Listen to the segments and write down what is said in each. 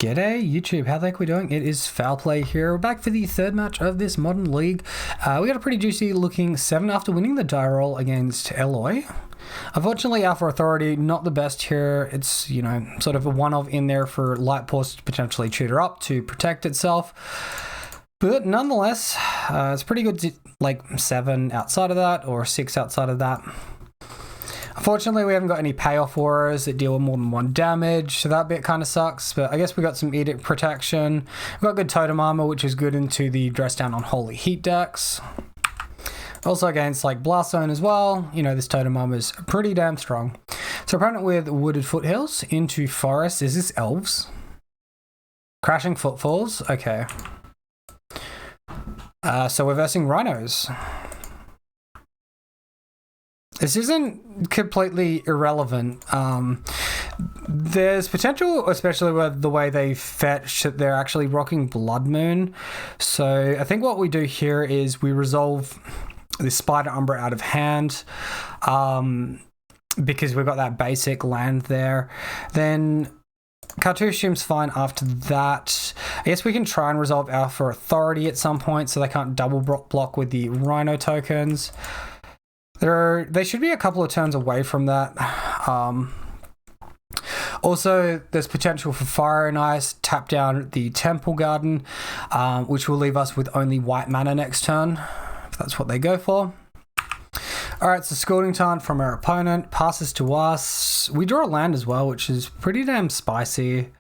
G'day YouTube, how the heck are we doing? It is Foul Play here. We're back for the third match of this modern league. We got a pretty juicy looking 7 after winning the die roll against Eloy. Unfortunately, Alpha Authority, not the best here. It's, you know, sort of a one-off in there for Light Paws to potentially tutor up to protect itself. But nonetheless, it's pretty good to, like 7 outside of that or 6 outside of that. Unfortunately, we haven't got any payoff auras that deal with more than 1 damage, so that bit kind of sucks, but I guess we got some Edict protection. We've got good totem armor, which is good into the dress down on Holy Heat decks. Also against like Blast Zone as well, you know, this totem armor is pretty damn strong. So opponent with Wooded Foothills into Forest. Is this Elves? Crashing Footfalls, okay. So we're versing Rhinos. This isn't completely irrelevant. There's potential, especially with the way they fetch, that they're actually rocking Blood Moon. So I think what we do here is we resolve this Spider Umbra out of hand, because we've got that basic land there. Then Cartouchium's fine after that. I guess we can try and resolve Alpha Authority at some point so they can't double block with the Rhino tokens. They should be a couple of turns away from that. Also, there's potential for Fire and Ice, tap down the Temple Garden, which will leave us with only white mana next turn, if that's what they go for. Alright, so Scalding Tarn from our opponent, passes to us. We draw a land as well, which is pretty damn spicy.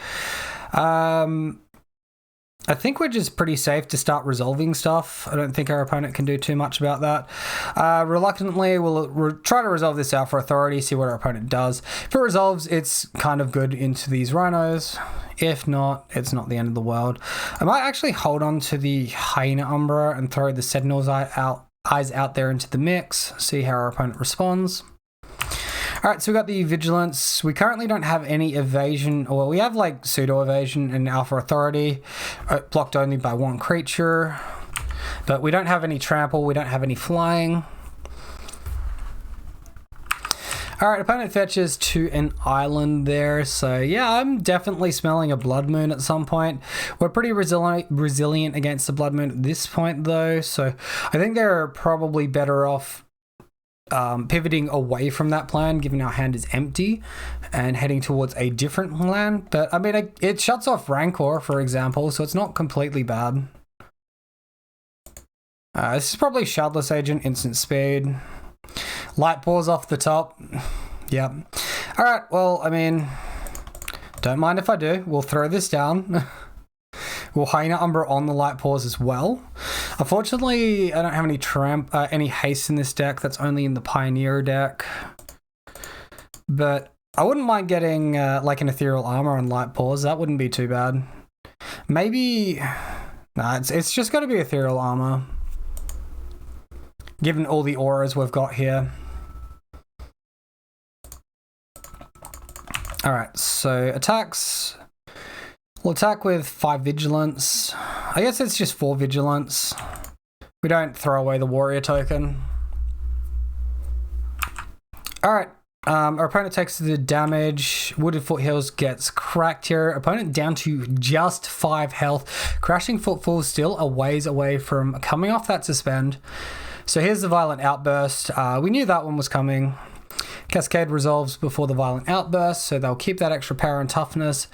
I think we're just pretty safe to start resolving stuff. I don't think our opponent can do too much about that. Reluctantly, we'll try to resolve this Alpha Authority, see what our opponent does. If it resolves, it's kind of good into these Rhinos. If not, it's not the end of the world. I might actually hold on to the Hyena Umbra and throw the Sentinel's eyes out there into the mix, see how our opponent responds. Alright, so we got the Vigilance. We currently don't have any evasion, or we have like pseudo evasion in Alpha Authority, blocked only by 1 creature, but we don't have any trample, we don't have any flying. Alright, opponent fetches to an island there, so yeah, I'm definitely smelling a Blood Moon at some point. We're pretty resilient against the Blood Moon at this point though, so I think they're probably better off pivoting away from that plan, given our hand is empty, and heading towards a different land. But I mean, it shuts off Rancor, for example, so it's not completely bad. This is probably Shardless Agent, instant speed. Light Paws off the top. Yep. Alright, well, I mean, don't mind if I do. We'll throw this down. We'll Hyena Umbra on the Light Paws as well. Unfortunately, I don't have any haste in this deck. That's only in the Pioneer deck. But I wouldn't mind getting like an Ethereal Armor on Light Paws. That wouldn't be too bad. Maybe... Nah, it's just got to be Ethereal Armor, given all the auras we've got here. Alright, so attacks... We'll attack with 5 Vigilance. I guess it's just 4 Vigilance. We don't throw away the Warrior token. Alright, our opponent takes the damage. Wooded Foothills gets cracked here. Opponent down to just 5 health. Crashing Footfall still a ways away from coming off that suspend. So here's the Violent Outburst. We knew that one was coming. Cascade resolves before the Violent Outburst, so they'll keep that extra power and toughness.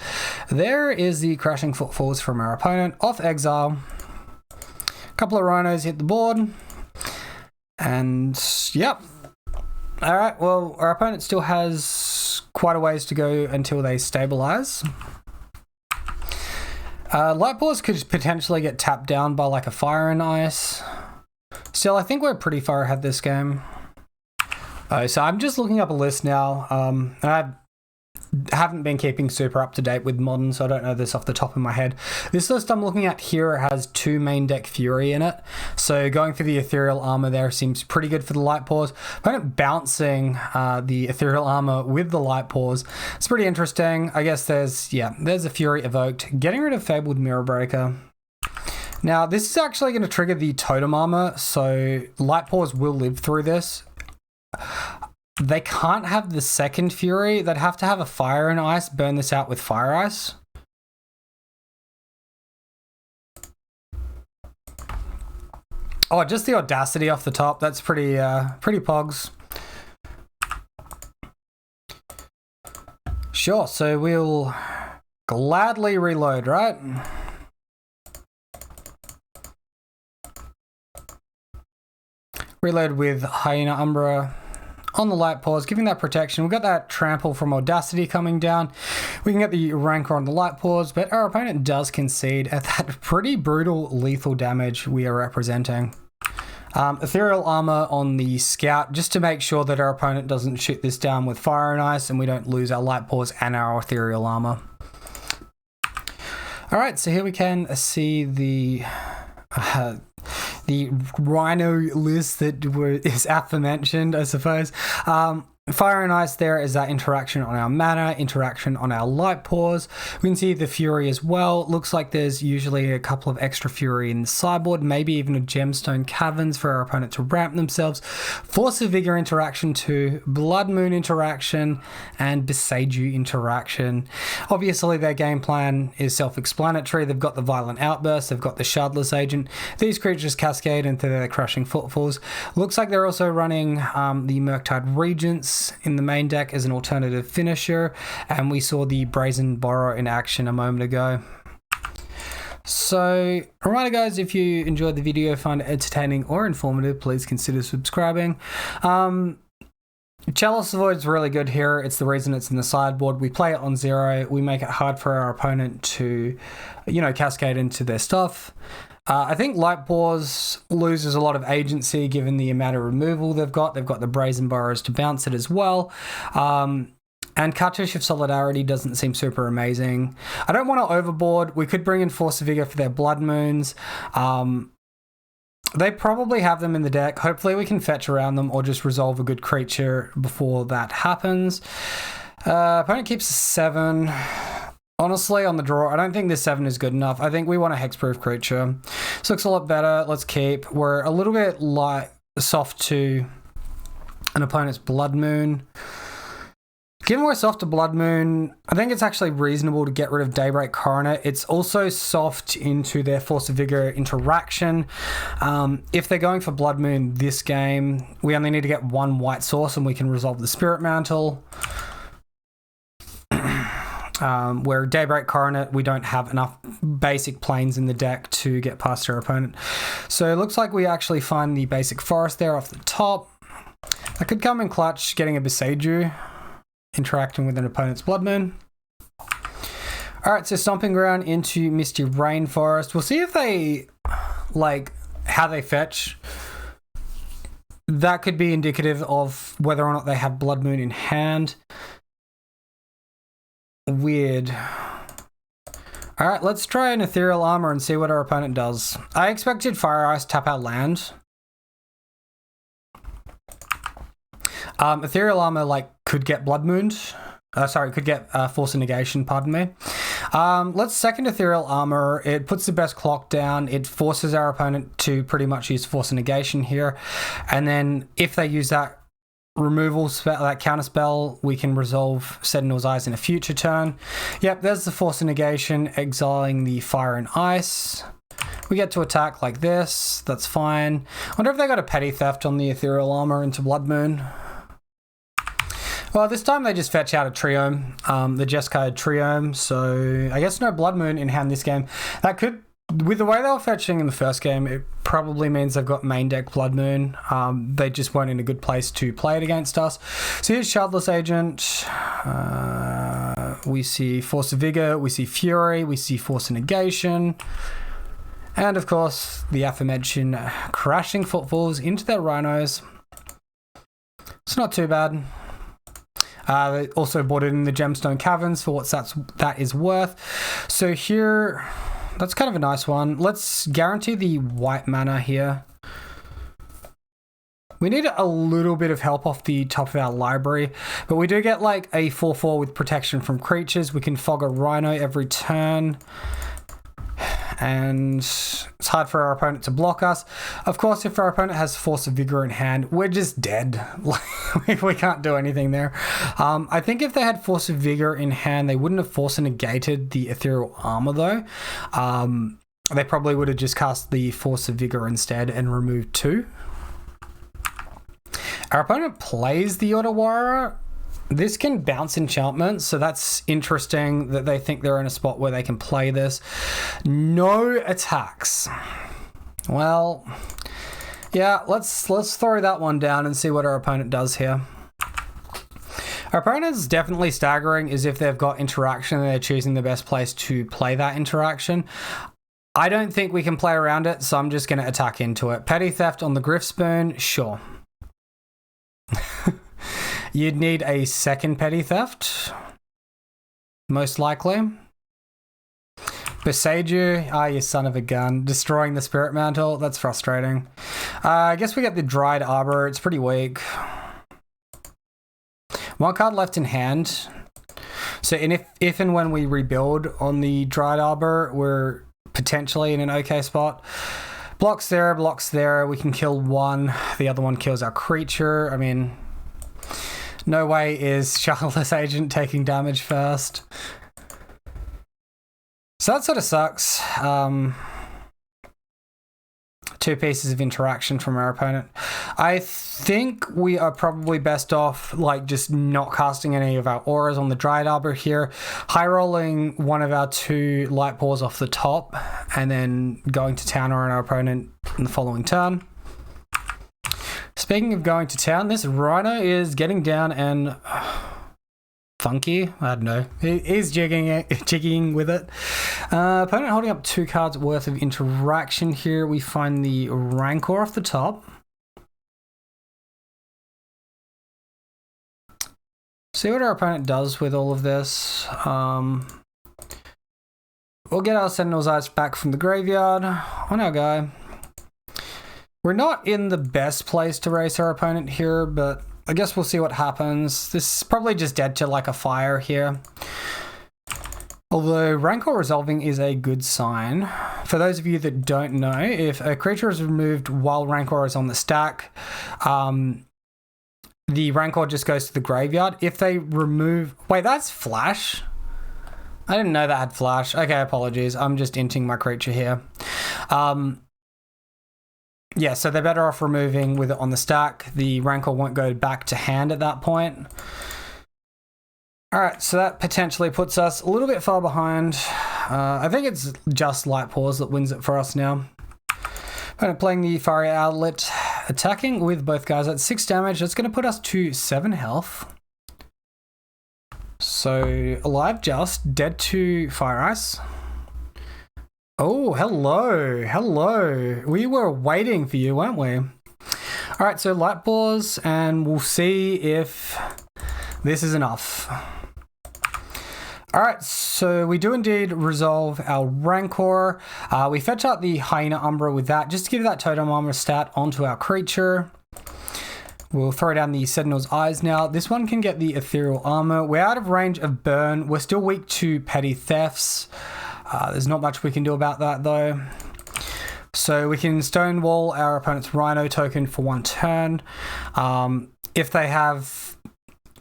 There is the Crashing Footfalls from our opponent. Off exile. A couple of Rhinos hit the board. And, yep. Alright, well, our opponent still has quite a ways to go until they stabilize. Light Paws could potentially get tapped down by like a Fire and Ice. Still, I think we're pretty far ahead this game. So I'm just looking up a list now, and I haven't been keeping super up to date with Modern, so I don't know this off the top of my head. This list I'm looking at here has 2 main deck Fury in it, so going for the Ethereal Armor there seems pretty good for the Light Paws. Opponent bouncing the Ethereal Armor with the Light Paws. It's pretty interesting. I guess there's a Fury evoked. Getting rid of Fabled Mirror Breaker. Now, this is actually going to trigger the Totem Armor, so Light Paws will live through this. They can't have the second Fury. They'd have to have a Fire and Ice, burn this out with Fire Ice. Oh, just the audacity off the top. That's pretty pogs. Sure, so we'll gladly reload, right? Reload with Hyena Umbra on the light pause, giving that protection. We've got that trample from Audacity coming down. We can get the Rancor on the light pause, but our opponent does concede at that pretty brutal lethal damage we are representing. Ethereal Armor on the Scout, just to make sure that our opponent doesn't shoot this down with Fire and Ice and we don't lose our light pause and our Ethereal Armor. Alright, so here we can see the Rhino list that is aforementioned, I suppose. Fire and Ice there is that interaction on our mana, interaction on our light pause. We can see the Fury as well. Looks like there's usually a couple of extra Fury in the sideboard, maybe even a Gemstone Caverns for our opponent to ramp themselves. Force of Vigor interaction too, Blood Moon interaction, and Beseiju interaction. Obviously their game plan is self-explanatory. They've got the Violent Outburst, they've got the Shardless Agent. These creatures cascade into their Crushing Footfalls. Looks like they're also running the Murktide Regents in the main deck as an alternative finisher, and we saw the Brazen Borrow in action a moment ago. So, reminder guys, if you enjoyed the video, find it entertaining or informative, please consider subscribing. Chalice Void's really good here. It's the reason it's in the sideboard. We play it on 0. We make it hard for our opponent to, cascade into their stuff. I think Light Pause loses a lot of agency given the amount of removal they've got. They've got the Brazen Burrows to bounce it as well. And Cartouche of Solidarity doesn't seem super amazing. I don't want to overboard. We could bring in Force of Vigor for their Blood Moons. They probably have them in the deck. Hopefully we can fetch around them or just resolve a good creature before that happens. Opponent keeps a 7. Honestly, on the draw, I don't think this 7 is good enough. I think we want a hexproof creature. This looks a lot better. Let's keep. We're a little bit soft to an opponent's Blood Moon. Given we're soft to Blood Moon, I think it's actually reasonable to get rid of Daybreak Coronet. It's also soft into their Force of Vigor interaction. If they're going for Blood Moon this game, we only need to get 1 white source and we can resolve the Spirit Mantle. Where Daybreak Coronet, we don't have enough basic planes in the deck to get past our opponent. So it looks like we actually find the basic forest there off the top. I could come in clutch, getting a Beseiju, interacting with an opponent's Blood Moon. Alright, so Stomping Ground into Misty Rainforest. We'll see if they, how they fetch. That could be indicative of whether or not they have Blood Moon in hand. Weird. Alright, let's try an Ethereal Armor and see what our opponent does. I expected Fire Ice tap our land. Ethereal Armor, could get Blood Mooned. Could get Force of Negation, pardon me. Let's second Ethereal Armor. It puts the best clock down. It forces our opponent to pretty much use Force of Negation here. And then if they use that removal spell, that counter spell, we can resolve Sentinel's Eyes in a future turn. Yep, there's the Force of Negation, exiling the Fire and Ice. We get to attack like this. That's fine. Wonder if they got a Petty Theft on the Ethereal Armor into Blood Moon. Well, this time they just fetch out a Triome, the Jeskai Triome, so I guess no Blood Moon in hand this game. That could, with the way they were fetching in the first game, it probably means they've got main deck Blood Moon. They just weren't in a good place to play it against us. So here's Shardless Agent. We see Force of Vigor, we see Fury, we see Force of Negation. And of course, the aforementioned Crashing Footfalls into their Rhinos. It's not too bad. They also bought it in the Gemstone Caverns for what that is worth. So here, that's kind of a nice one. Let's guarantee the white mana here. We need a little bit of help off the top of our library, but we do get a 4/4 with protection from creatures. We can fog a Rhino every turn. And it's hard for our opponent to block us. Of course, if our opponent has Force of Vigor in hand, we're just dead. We can't do anything there. I think if they had Force of Vigor in hand, they wouldn't have Force negated the Ethereal Armor though. they probably would have just cast the Force of Vigor instead and removed 2. Our opponent plays the Auto Warrior. This can bounce enchantments, so that's interesting that they think they're in a spot where they can play this. No attacks. Well, yeah, let's throw that one down and see what our opponent does here. Our opponent's definitely staggering as if they've got interaction and they're choosing the best place to play that interaction. I don't think we can play around it, so I'm just going to attack into it. Petty Theft on the Griff Spoon, sure. You'd need a second Petty Theft, most likely. Beside you, you son of a gun. Destroying the Spirit Mantle, that's frustrating. I guess we get the Dried Arbor, it's pretty weak. 1 card left in hand. So if and when we rebuild on the Dried Arbor, we're potentially in an okay spot. Blocks there, we can kill 1. The other one kills our creature. I mean, no way is Charlotte's Agent taking damage first. So that sort of sucks. 2 pieces of interaction from our opponent. I think we are probably best off like just not casting any of our auras on the Dried Arbor here, high rolling one of our 2 Light Paws off the top, and then going to town on our opponent in the following turn. Speaking of going to town, this Rhino is getting down and funky. I don't know. He's jigging with it. Opponent holding up 2 cards worth of interaction here. We find the Rancor off the top. See what our opponent does with all of this. We'll get our Sentinel's Eyes back from the graveyard on our guy. We're not in the best place to race our opponent here, but I guess we'll see what happens. This is probably just dead to like a fire here. Although Rancor resolving is a good sign. For those of you that don't know, if a creature is removed while Rancor is on the stack, the Rancor just goes to the graveyard. If they remove... Wait, that's flash? I didn't know that had flash. Okay, apologies. I'm just inting my creature here. Yeah, so they're better off removing with it on the stack. The Rancor won't go back to hand at that point. All right, so that potentially puts us a little bit far behind. I think it's just Light Paws that wins it for us now. Playing the Fiery Outlet, attacking with both guys at 6 damage. That's going to put us to 7 health. So alive just, dead to Fire Ice. Oh, hello. We were waiting for you, weren't we? All right, so Light Paws, and we'll see if this is enough. All right, so we do indeed resolve our Rancor. We fetch out the Hyena Umbra with that, just to give that Totem Armor stat onto our creature. We'll throw down the Sentinel's Eyes now. This one can get the Ethereal Armor. We're out of range of burn. We're still weak to Petty Thefts. There's not much we can do about that though. So we can Stonewall our opponent's Rhino token for 1 turn. If they have,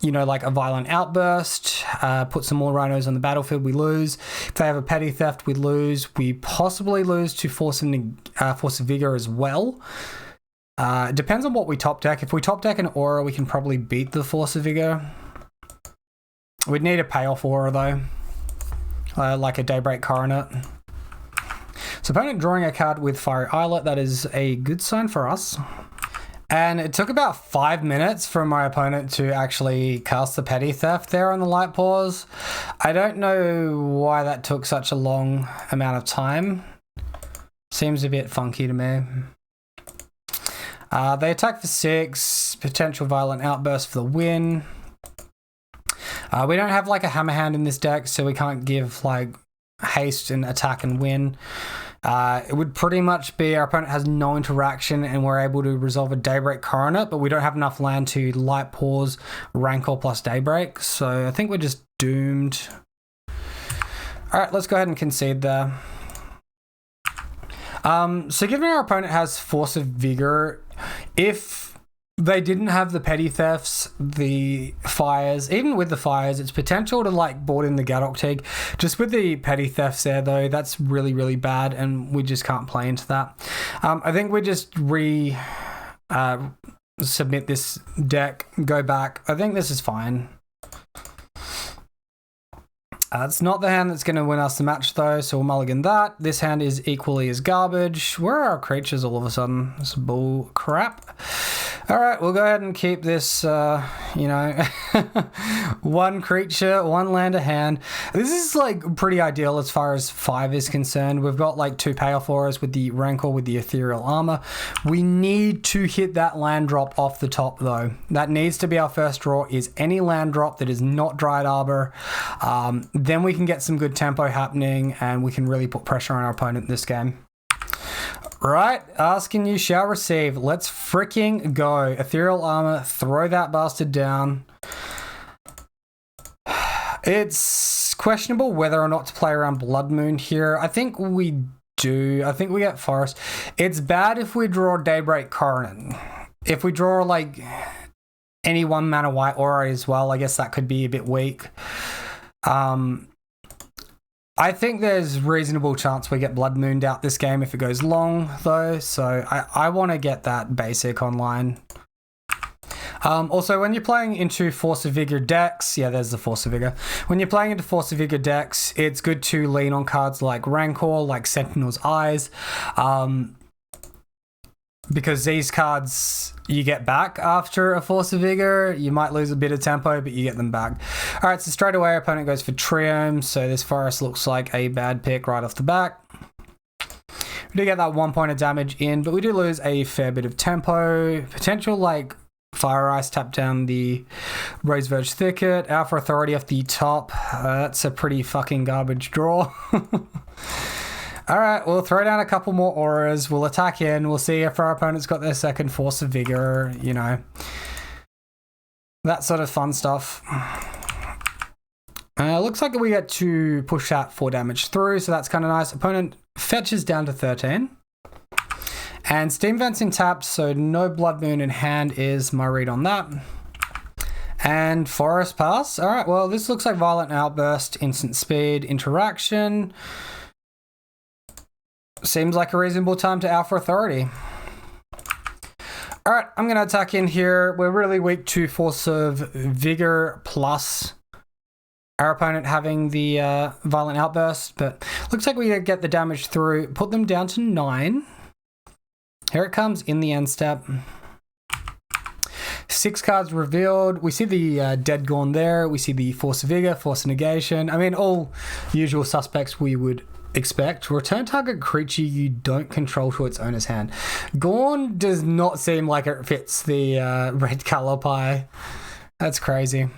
you know, like a Violent Outburst, put some more Rhinos on the battlefield, we lose. If they have a Petty Theft, we lose. We possibly lose to Force of Vigor as well. It depends on what we top deck. If we top deck an Aura, we can probably beat the Force of Vigor. We'd need a payoff Aura though. Like a Daybreak Coronet. So opponent drawing a card with Fiery Islet, that is a good sign for us. And it took about 5 minutes for my opponent to actually cast the Petty Theft there on the Light Paws. I don't know why that took such a long amount of time. Seems a bit funky to me. They attack for 6, potential Violent Outburst for the win. We don't have like a Hammer Hand in this deck, so we can't give like haste and attack and win. It would pretty much be our opponent has no interaction and we're able to resolve a Daybreak Coronet, but we don't have enough land to Light Paws, Rancor plus Daybreak, so I think we're just doomed. All right, let's go ahead and concede there. So given our opponent has Force of Vigor, if they didn't have the petty thefts, the fires. Even with the fires, it's potential to like board in the Gadok Teague. Just with the petty thefts there, though, that's really, really bad, and we just can't play into that. I think we just submit this deck, go back. I think this is fine. It's not the hand that's going to win us the match, though, so we'll mulligan that. This hand is equally as garbage. Where are our creatures all of a sudden? This is bull crap. All right, we'll go ahead and keep this, one creature, one land a hand. This is, like, pretty ideal as far as 5 is concerned. We've got, like, 2 payoff auras with the Rancor, with the Ethereal Armor. We need to hit that land drop off the top, though. That needs to be our first draw, is any land drop that is not Dryad Arbor. Then we can get some good tempo happening, and we can really put pressure on our opponent in this game. Right, asking you shall receive. Let's freaking go. Ethereal Armor, throw that bastard down. It's questionable whether or not to play around Blood Moon here. I think we do. I think we get Forest. It's bad if we draw Daybreak Coronet. If we draw, like, any 1 mana white aura as well, I guess that could be a bit weak. I think there's reasonable chance we get Blood Mooned out this game if it goes long, though, so I want to get that basic online. Also, when you're playing into Force of Vigor decks, yeah, there's the Force of Vigor. When you're playing into Force of Vigor decks, it's good to lean on cards like Rancor, like Sentinel's Eyes, because these cards you get back after a Force of Vigor. You might lose a bit of tempo, but you get them back. All right, so straight away, our opponent goes for Triome, so this Forest looks like a bad pick right off the bat. We do get that 1 point of damage in, but we do lose a fair bit of tempo. Potential, like, Fire Ice, tap down the Rose Verge Thicket. Alpha Authority off the top. That's a pretty fucking garbage draw. All right, we'll throw down a couple more auras. We'll attack in. We'll see if our opponent's got their second Force of Vigor, you know. That sort of fun stuff. Looks like we get to push that 4 damage through, so that's kind of nice. Opponent fetches down to 13. And Steam Vent's in tap, so no Blood Moon in hand is my read on that. And Forest pass. All right, well, this looks like Violent Outburst, Instant Speed, Interaction. Seems like a reasonable time to Alpha Authority. All right, I'm going to attack in here. We're really weak to Force of Vigor plus our opponent having the Violent Outburst, but looks like we get the damage through. Put them down to 9. Here it comes in the end step. 6 cards revealed. We see the Dead Gone there. We see the Force of Vigor, Force of Negation. I mean, all usual suspects we would expect. Return target creature you don't control to its owner's hand. Gone does not seem like it fits the red color pie. That's crazy.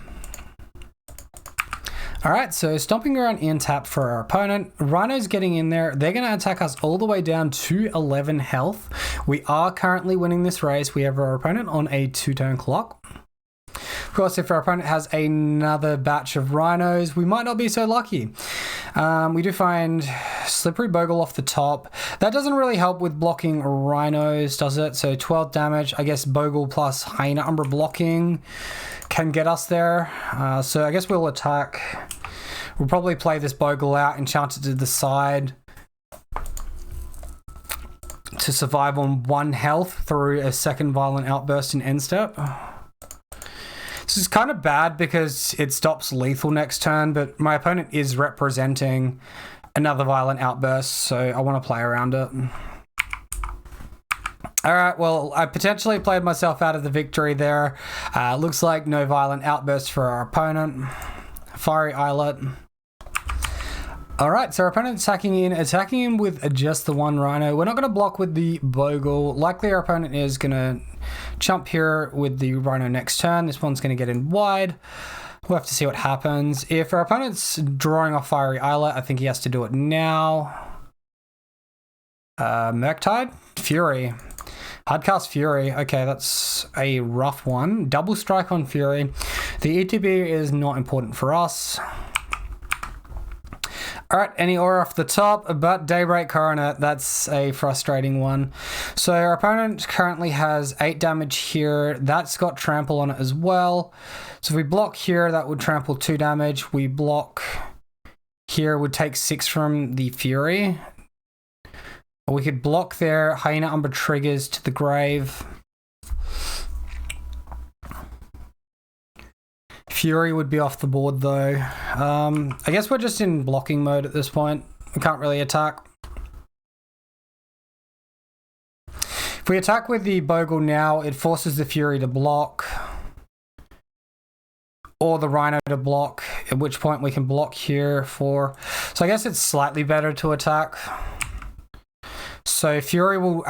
All right, so stomping around in tap for our opponent. Rhinos getting in there. They're going to attack us all the way down to 11 health. We are currently winning this race. We have our opponent on a 2-turn clock. Of course, if our opponent has another batch of Rhinos, we might not be so lucky. We do find Slippery Bogle off the top. That doesn't really help with blocking Rhinos, does it? So 12 damage. I guess Bogle plus Hyena Umbra blocking can get us there. So I guess we'll attack. We'll probably play this Bogle out, enchant it to the side to survive on 1 health through a second Violent Outburst in end step. This is kind of bad because it stops lethal next turn, but my opponent is representing another Violent Outburst, so I want to play around it. All right, well, I potentially played myself out of the victory there. Looks like no Violent Outburst for our opponent. Fiery Islet. All right, so our opponent attacking in with just the 1 Rhino. We're not going to block with the Bogle. Likely our opponent is going to jump here with the Rhino next turn. This one's going to get in wide. We'll have to see what happens. If our opponent's drawing off Fiery Islet, I think he has to do it now. Murktide? Fury. Hardcast Fury. Okay, that's a rough one. Double strike on Fury. The ETB is not important for us. Alright, any aura off the top, but Daybreak Coronet, that's a frustrating one. So our opponent currently has 8 damage here. That's got trample on it as well. So if we block here, that would trample 2 damage. We block here, would take 6 from the Fury. Or we could block there, Hyena Umber triggers to the grave. Fury would be off the board though. I guess we're just in blocking mode at this point. We can't really attack. If we attack with the Bogle now, it forces the Fury to block. Or the Rhino to block, at which point we can block here for... So I guess it's slightly better to attack. So Fury will,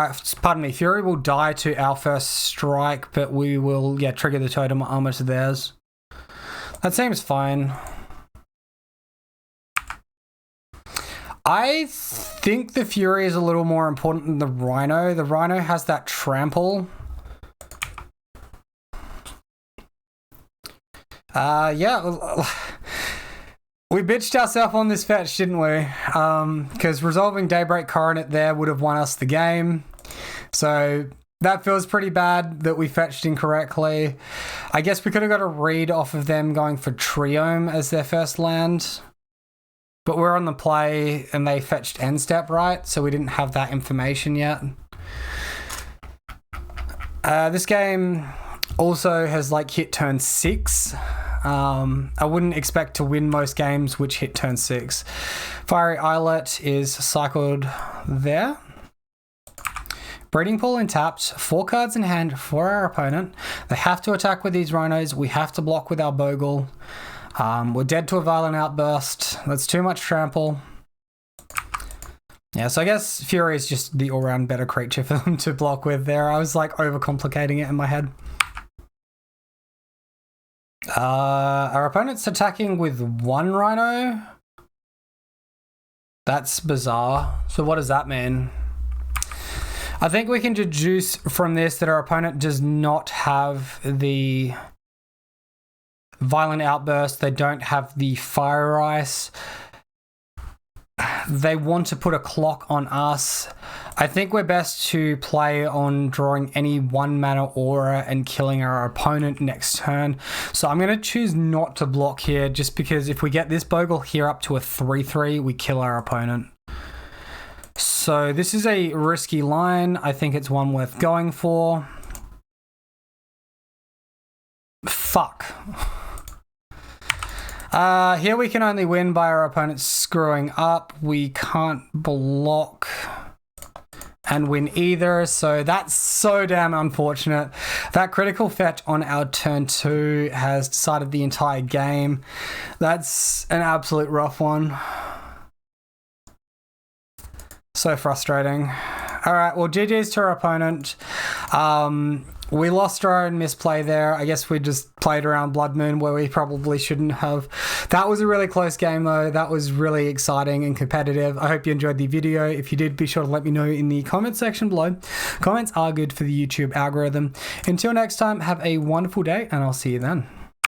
Fury will die to our first strike, but we will, trigger the totem armor to theirs. That seems fine. I think the Fury is a little more important than the Rhino. The Rhino has that trample. We bitched ourselves on this fetch, didn't we? Because resolving Daybreak Coronet there would have won us the game. So that feels pretty bad that we fetched incorrectly. I guess we could have got a read off of them going for Triome as their first land. But we're on the play and they fetched End Step, right? So we didn't have that information yet. This game also has hit turn 6. I wouldn't expect to win most games which hit turn 6. Fiery Islet is cycled there. Breeding Pool untapped, 4 cards in hand for our opponent. They have to attack with these Rhinos. We have to block with our Bogle. We're dead to a Violent Outburst. That's too much trample. Yeah, so I guess Fury is just the all-round better creature for them to block with there. I was overcomplicating it in my head. Our opponent's attacking with 1 Rhino. That's bizarre. So what does that mean? I think we can deduce from this that our opponent does not have the Violent Outburst. They don't have the Fire Ice. They want to put a clock on us. I think we're best to play on drawing any 1 mana aura and killing our opponent next turn. So I'm going to choose not to block here just because if we get this Bogle here up to a 3/3, we kill our opponent. So this is a risky line. I think it's one worth going for. Fuck. Here we can only win by our opponent screwing up. We can't block and win either, so that's so damn unfortunate. That critical fetch on our turn 2 has decided the entire game. That's an absolute rough one. So frustrating. Alright, well GG's to our opponent. We lost our own misplay there. I guess we just played around Blood Moon where we probably shouldn't have. That was a really close game though. That was really exciting and competitive. I hope you enjoyed the video. If you did, be sure to let me know in the comment section below. Comments are good for the YouTube algorithm. Until next time, have a wonderful day and I'll see you then.